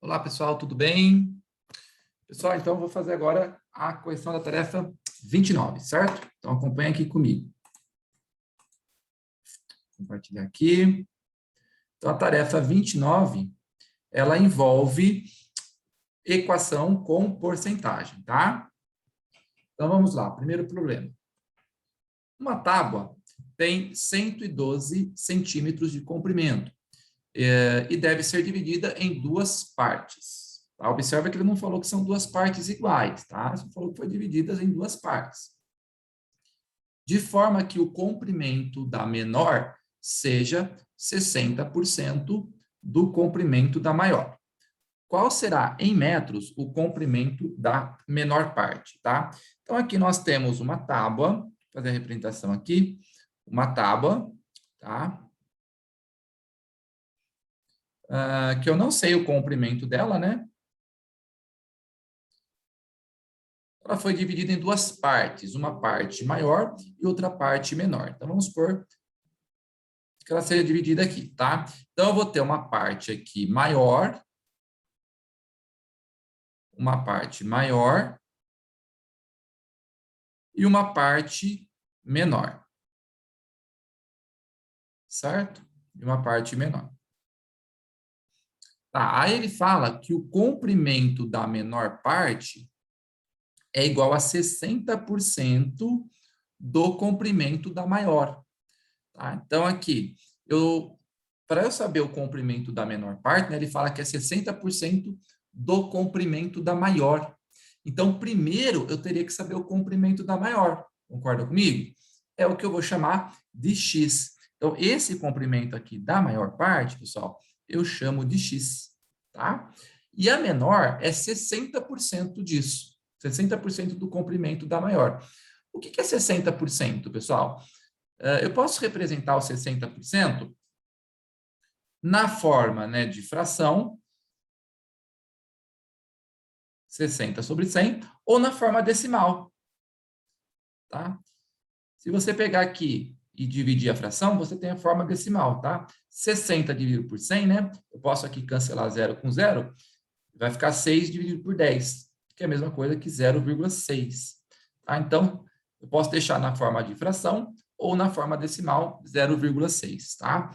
Olá, pessoal, tudo bem? Pessoal, então eu vou fazer agora a correção da tarefa 29, certo? Então acompanha aqui comigo. Vou compartilhar aqui. Então a tarefa 29, ela envolve equação com porcentagem, tá? Então vamos lá, primeiro problema. Uma tábua tem 112 centímetros de comprimento e deve ser dividida em duas partes. Tá? Observa que ele não falou que são duas partes iguais, tá? Ele falou que foi divididas em duas partes. De forma que o comprimento da menor seja 60% do comprimento da maior. Qual será, em metros, o comprimento da menor parte, tá? Então, aqui nós temos uma tábua, vou fazer a representação aqui, uma tábua, tá? Que eu não sei o comprimento dela, né? Ela foi dividida em duas partes, uma parte maior e outra parte menor. Então, vamos supor que ela seja dividida aqui, tá? Então, eu vou ter uma parte aqui maior, uma parte maior e uma parte menor. Certo? E uma parte menor. Tá, aí ele fala que o comprimento da menor parte é igual a 60% do comprimento da maior. Tá? Então, aqui, para eu saber o comprimento da menor parte, né, ele fala que é 60% do comprimento da maior. Então, primeiro, eu teria que saber o comprimento da maior. Concorda comigo? É o que eu vou chamar de x. Então, esse comprimento aqui da maior parte, pessoal, eu chamo de x, tá? E a menor é 60% disso. 60% do comprimento da maior. O que é 60%, pessoal? Eu posso representar o 60% na forma, né, de fração, 60 sobre 100, ou na forma decimal, tá? Se você pegar aqui e dividir a fração, você tem a forma decimal, tá? 60 dividido por 100, né? Eu posso aqui cancelar 0 com 0, vai ficar 6 dividido por 10, que é a mesma coisa que 0,6. Tá? Então, eu posso deixar na forma de fração ou na forma decimal 0,6, tá?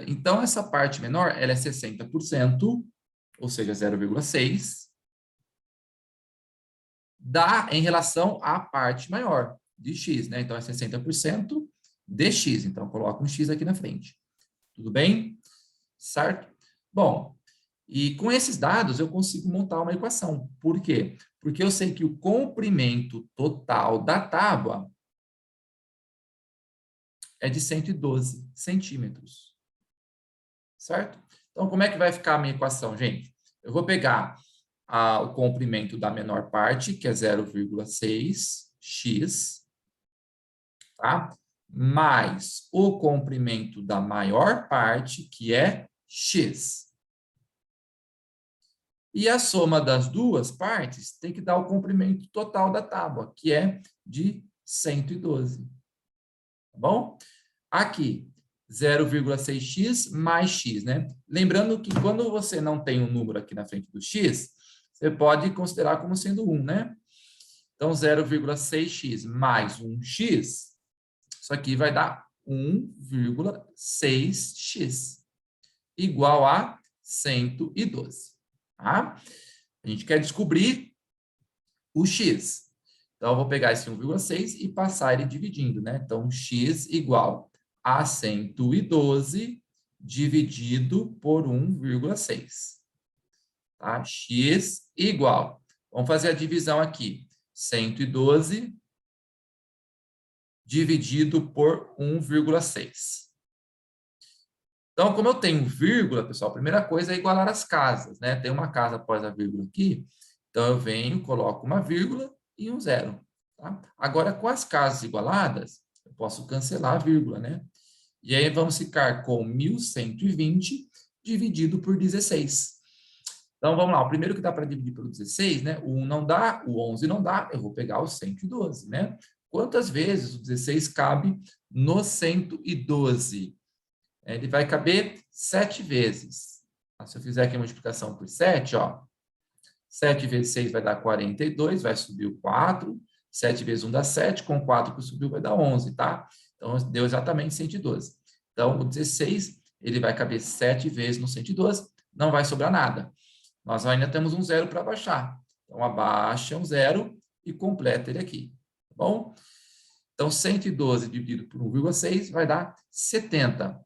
Então, essa parte menor, ela é 60%, ou seja, 0,6, em relação à parte maior, de x, né? Então, é 60% de x. Então, coloco um x aqui na frente. Tudo bem? Certo? Bom, e com esses dados eu consigo montar uma equação. Por quê? Porque eu sei que o comprimento total da tábua é de 112 centímetros. Certo? Então, como é que vai ficar a minha equação, gente? Eu vou pegar o comprimento da menor parte, que é 0,6x, tá? Mais o comprimento da maior parte, que é x. E a soma das duas partes tem que dar o comprimento total da tábua, que é de 112. Tá bom? Aqui, 0,6x mais x, né? Lembrando que quando você não tem um número aqui na frente do x, você pode considerar como sendo 1, né? Então, 0,6x mais 1x, isso aqui vai dar 1,6x, igual a 112. Tá? A gente quer descobrir o x. Então, eu vou pegar esse 1,6 e passar ele dividindo, né? Então, x igual a 112 dividido por 1,6. Tá? X igual. Vamos fazer a divisão aqui. 112 dividido por 1,6. Então, como eu tenho vírgula, pessoal, a primeira coisa é igualar as casas, né? Tem uma casa após a vírgula aqui, então eu venho, coloco uma vírgula e um zero. Tá? Agora, com as casas igualadas, eu posso cancelar a vírgula, né? E aí vamos ficar com 1.120 dividido por 16. Então, vamos lá. O primeiro que dá para dividir pelo 16, né? O 1 não dá, o 11 não dá, eu vou pegar o 112, né? Quantas vezes o 16 cabe no 112? Ele vai caber 7 vezes. Se eu fizer aqui a multiplicação por 7, ó, 7 vezes 6 vai dar 42, vai subir o 4. 7 vezes 1 dá 7, com 4 que subiu vai dar 11, tá? Então, deu exatamente 112. Então, o 16, ele vai caber 7 vezes no 112, não vai sobrar nada. Nós ainda temos um zero para baixar. Então, abaixa um zero e completa ele aqui, tá bom? Então, 112 dividido por 1,6 vai dar 70.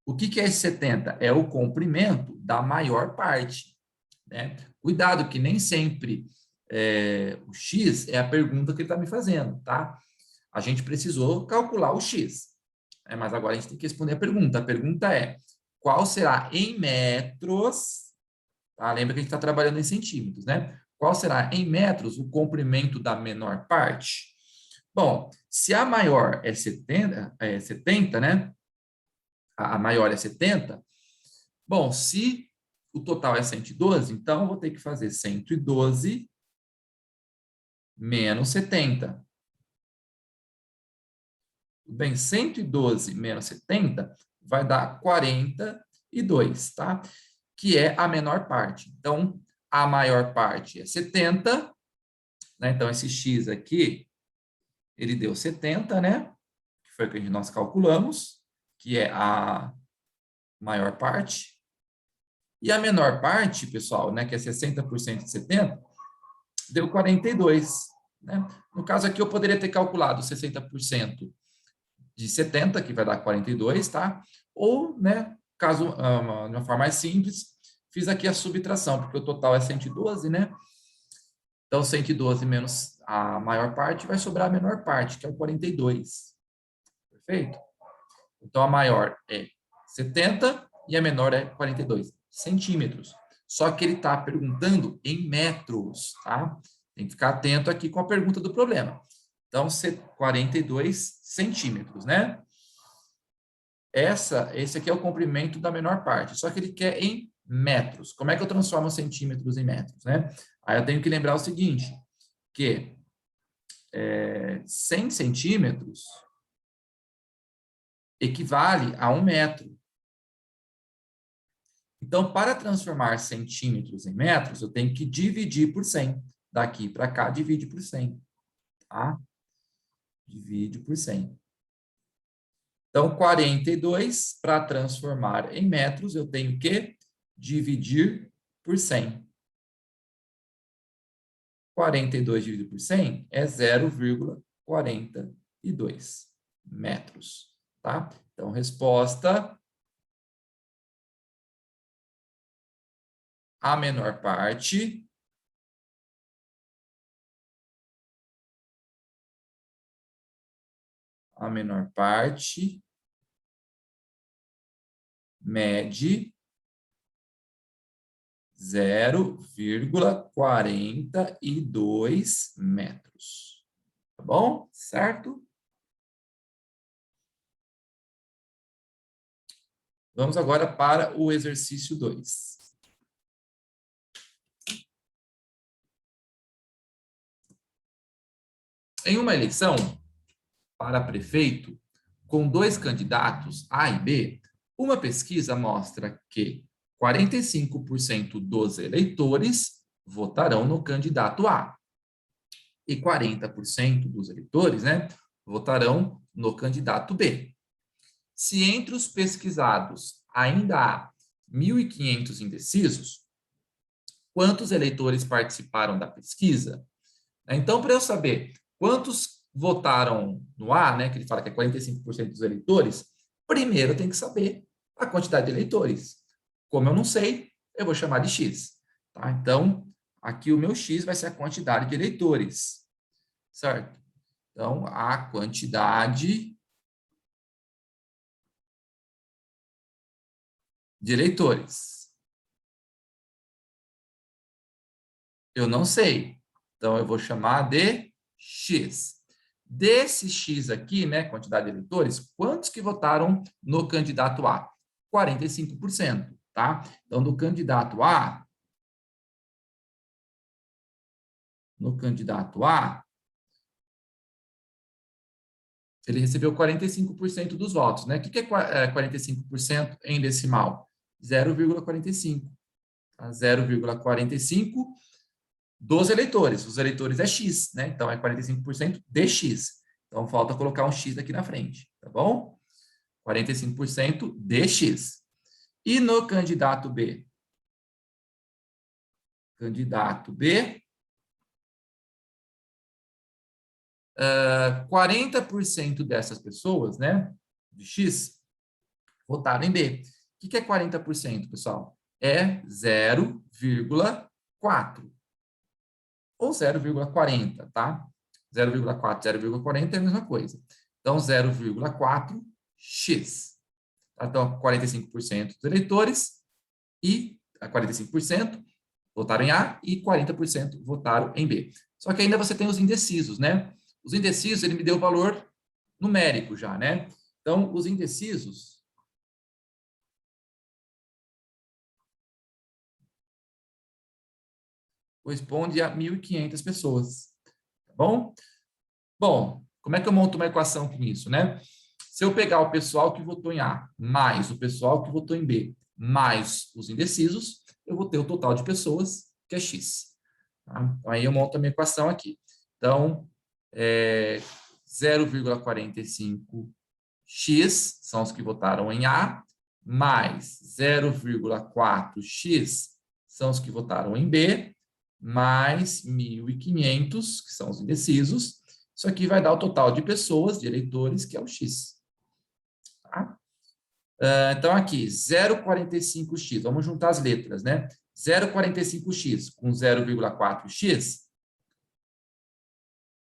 O que é esse 70? É o comprimento da maior parte, né? Cuidado que nem sempre o x é a pergunta que ele está me fazendo, tá? A gente precisou calcular o x, mas agora a gente tem que responder a pergunta. A pergunta é, qual será em metros, tá? Lembra que a gente está trabalhando em centímetros, né? Qual será em metros o comprimento da menor parte? Bom, se a maior é 70, né? A maior é 70. Bom, se o total é 112, então eu vou ter que fazer 112 menos 70. Bem, 112 menos 70 vai dar 42, tá? Que é a menor parte. Então, a maior parte é 70, né? Então, esse x aqui, ele deu 70, né? Que foi o que nós calculamos, que é a maior parte. E a menor parte, pessoal, né, que é 60% de 70, deu 42, né? No caso aqui, eu poderia ter calculado 60% de 70, que vai dar 42, tá? Ou, né, caso, de uma forma mais simples, fiz aqui a subtração, porque o total é 112, né? Então, 112 menos a maior parte, vai sobrar a menor parte, que é o 42. Perfeito? Então, a maior é 70 e a menor é 42 centímetros. Só que ele está perguntando em metros, tá? Tem que ficar atento aqui com a pergunta do problema. Então, 42 centímetros, né? Esse aqui é o comprimento da menor parte, só que ele quer em metros. Como é que eu transformo centímetros em metros, né? Aí eu tenho que lembrar o seguinte, que 100 centímetros equivale a 1 metro. Então, para transformar centímetros em metros, eu tenho que dividir por 100. Daqui para cá, divide por 100. Tá? Divide por 100. Então, 42, para transformar em metros, eu tenho que dividir por 100. 42 dividido por 100 é 0,42 metros. Tá? Então, resposta: a menor parte mede 0,42 metros. Tá bom? Certo? Vamos agora para o exercício 2. Em uma eleição para prefeito, com 2 candidatos, A e B, uma pesquisa mostra que 45% dos eleitores votarão no candidato A e 40% dos eleitores, né, votarão no candidato B. Se entre os pesquisados ainda há 1.500 indecisos, quantos eleitores participaram da pesquisa? Então, para eu saber quantos votaram no A, né, que ele fala que é 45% dos eleitores, primeiro eu tenho que saber a quantidade de eleitores. Como eu não sei, eu vou chamar de X. Tá? Então, aqui o meu X vai ser a quantidade de eleitores. Certo? Então, a quantidade de eleitores. Eu não sei. Então, eu vou chamar de X. Desse X aqui, né, quantidade de eleitores, quantos que votaram no candidato A? 45%, tá? Então, no candidato A, ele recebeu 45% dos votos, né? O que é 45% em decimal? 0,45. Tá? 0,45 dos eleitores. Os eleitores é X, né? Então, é 45% de X. Então, falta colocar um X aqui na frente, tá bom? 45% de X. E no candidato B? Candidato B, 40% dessas pessoas, né, de X, votaram em B. O que é 40%, pessoal? É 0,4 ou 0,40, tá? 0,4, 0,40 é a mesma coisa. Então, 0,4x. Então, 45% dos eleitores e 45% votaram em A e 40% votaram em B. Só que ainda você tem os indecisos, né? Os indecisos, ele me deu o valor numérico já, né? Então, os indecisos corresponde a 1.500 pessoas, tá bom? Bom, como é que eu monto uma equação com isso, né? Se eu pegar o pessoal que votou em A, mais o pessoal que votou em B, mais os indecisos, eu vou ter o total de pessoas, que é X. Tá? Então, aí eu monto a minha equação aqui. Então, 0,45x são os que votaram em A, mais 0,4x são os que votaram em B, mais 1.500, que são os indecisos. Isso aqui vai dar o total de pessoas, de eleitores, que é o X. Tá? Então, aqui, 0,45x, vamos juntar as letras, né? 0,45x com 0,4x,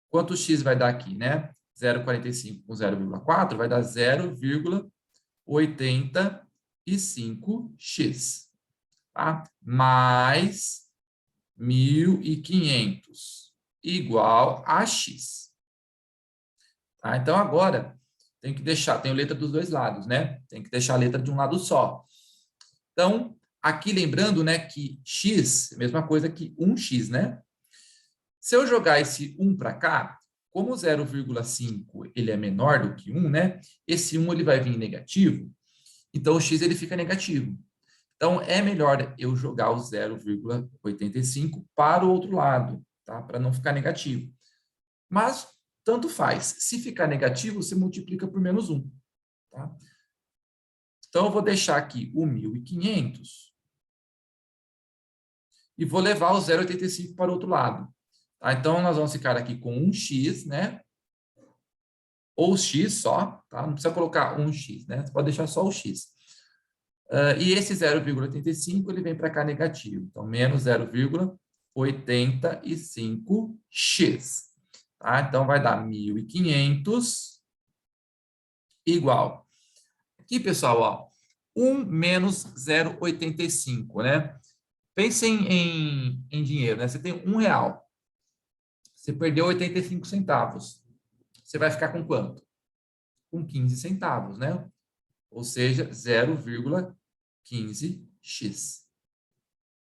quanto x vai dar aqui, né? 0,45 com 0,4 vai dar 0,85x, tá? Mais 1.500 igual a x. Tá? Então, agora, tem que deixar, tem a letra dos dois lados, né? Tem que deixar a letra de um lado só. Então, aqui lembrando, né, que x é a mesma coisa que 1x, né? Se eu jogar esse 1 para cá, como 0,5 ele é menor do que 1, né? Esse 1 ele vai vir negativo, então o x ele fica negativo. Então, é melhor eu jogar o 0,85 para o outro lado, tá? Para não ficar negativo. Mas, tanto faz. Se ficar negativo, você multiplica por menos 1. Tá? Então, eu vou deixar aqui o 1.500 e vou levar o 0,85 para o outro lado. Tá? Então, nós vamos ficar aqui com 1x, né? Ou x só, tá? Não precisa colocar 1x, né? Você pode deixar só o x. E esse 0,85 ele vem para cá negativo. Então, menos 0,85x. Tá? Então, vai dar 1.500 igual. Aqui, pessoal, ó, 1 menos 0,85, né? Pensem em dinheiro, né? Você tem R$1. Você perdeu 85 centavos. Você vai ficar com quanto? Com 15 centavos, né? Ou seja, 0,15x.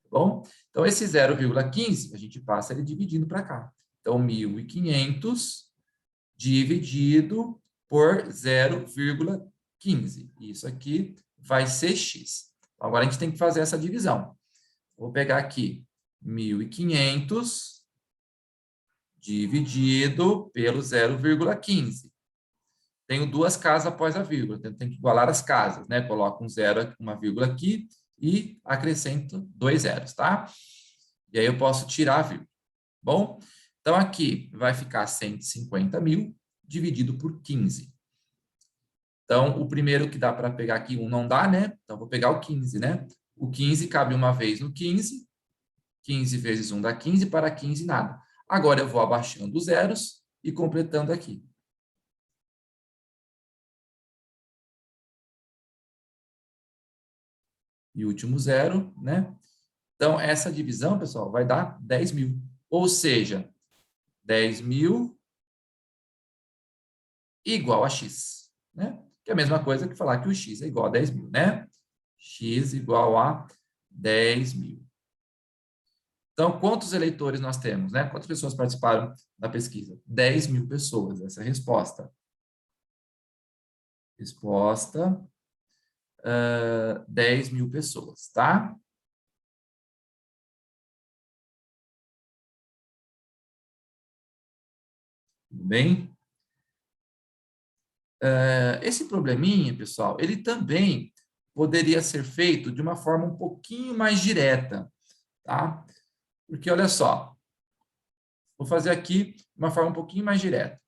Tá bom? Então, esse 0,15, a gente passa ele dividindo para cá. Então, 1.500 dividido por 0,15. Isso aqui vai ser x. Agora, a gente tem que fazer essa divisão. Vou pegar aqui 1.500 dividido pelo 0,15. Tenho duas casas após a vírgula, então tem que igualar as casas, né? Coloco um zero, uma vírgula aqui e acrescento 2 zeros, tá? E aí eu posso tirar a vírgula. Bom, então aqui vai ficar 150.000 dividido por 15. Então, o primeiro que dá para pegar aqui, 1 não dá, né? Então, vou pegar o 15, né? O 15 cabe uma vez no 15. 15 vezes 1 dá 15, para 15 nada. Agora, eu vou abaixando os zeros e completando aqui. E último zero, né? Então, essa divisão, pessoal, vai dar 10.000. Ou seja, 10.000 igual a x, né? Que é a mesma coisa que falar que o x é igual a 10.000, né? X igual a 10.000. Então, quantos eleitores nós temos, né? Quantas pessoas participaram da pesquisa? 10.000 pessoas, essa é a resposta. Resposta 10 mil pessoas, tá? Tudo bem? Esse probleminha, pessoal, ele também poderia ser feito de uma forma um pouquinho mais direta, tá? Porque, olha só, vou fazer aqui de uma forma um pouquinho mais direta.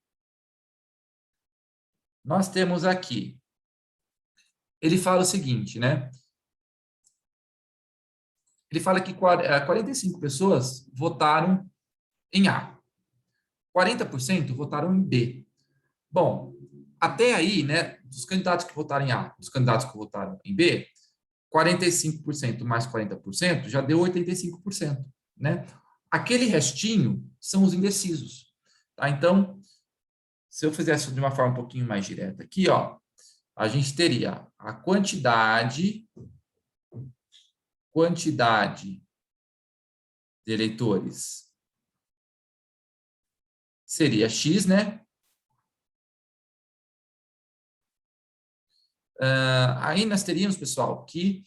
Nós temos aqui, ele fala o seguinte, né? Ele fala que 45 pessoas votaram em A, 40% votaram em B. Bom, até aí, né, dos candidatos que votaram em A, dos candidatos que votaram em B, 45% mais 40% já deu 85%, né? Aquele restinho são os indecisos, tá? Então, se eu fizesse de uma forma um pouquinho mais direta aqui, ó, a gente teria a quantidade de eleitores seria X, né? Aí nós teríamos, pessoal, que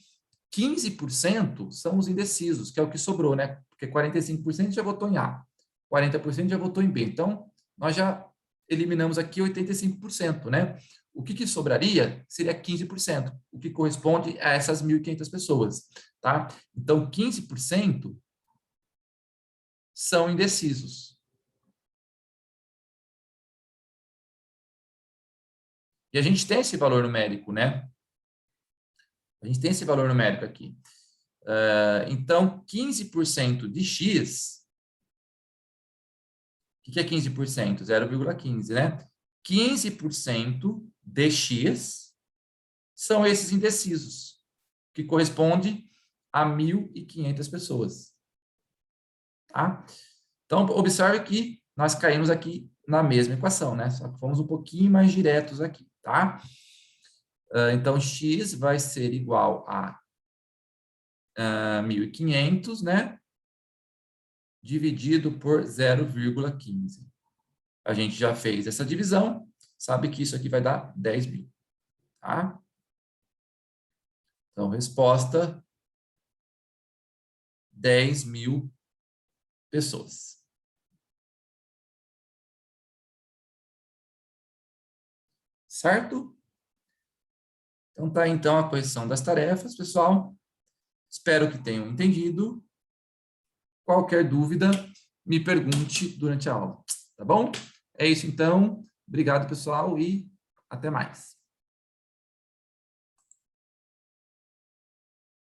15% são os indecisos, que é o que sobrou, né? Porque 45% já votou em A, 40% já votou em B. Então, nós já eliminamos aqui 85%, né? O que sobraria seria 15%, o que corresponde a essas 1.500 pessoas, tá? Então, 15% são indecisos. E a gente tem esse valor numérico, né? A gente tem esse valor numérico aqui. Então, 15% de X, o que é 15%? 0,15, né? 15% de X são esses indecisos, que corresponde a 1.500 pessoas. Tá? Então, observe que nós caímos aqui na mesma equação, né? Só que fomos um pouquinho mais diretos aqui, tá? Então, X vai ser igual a 1.500, né? Dividido por 0,15. A gente já fez essa divisão, sabe que isso aqui vai dar 10 mil, tá? Então, resposta, 10 mil pessoas. Certo? Então, tá então a correção das tarefas, pessoal. Espero que tenham entendido. Qualquer dúvida, me pergunte durante a aula, tá bom? É isso então. Obrigado, pessoal, e até mais.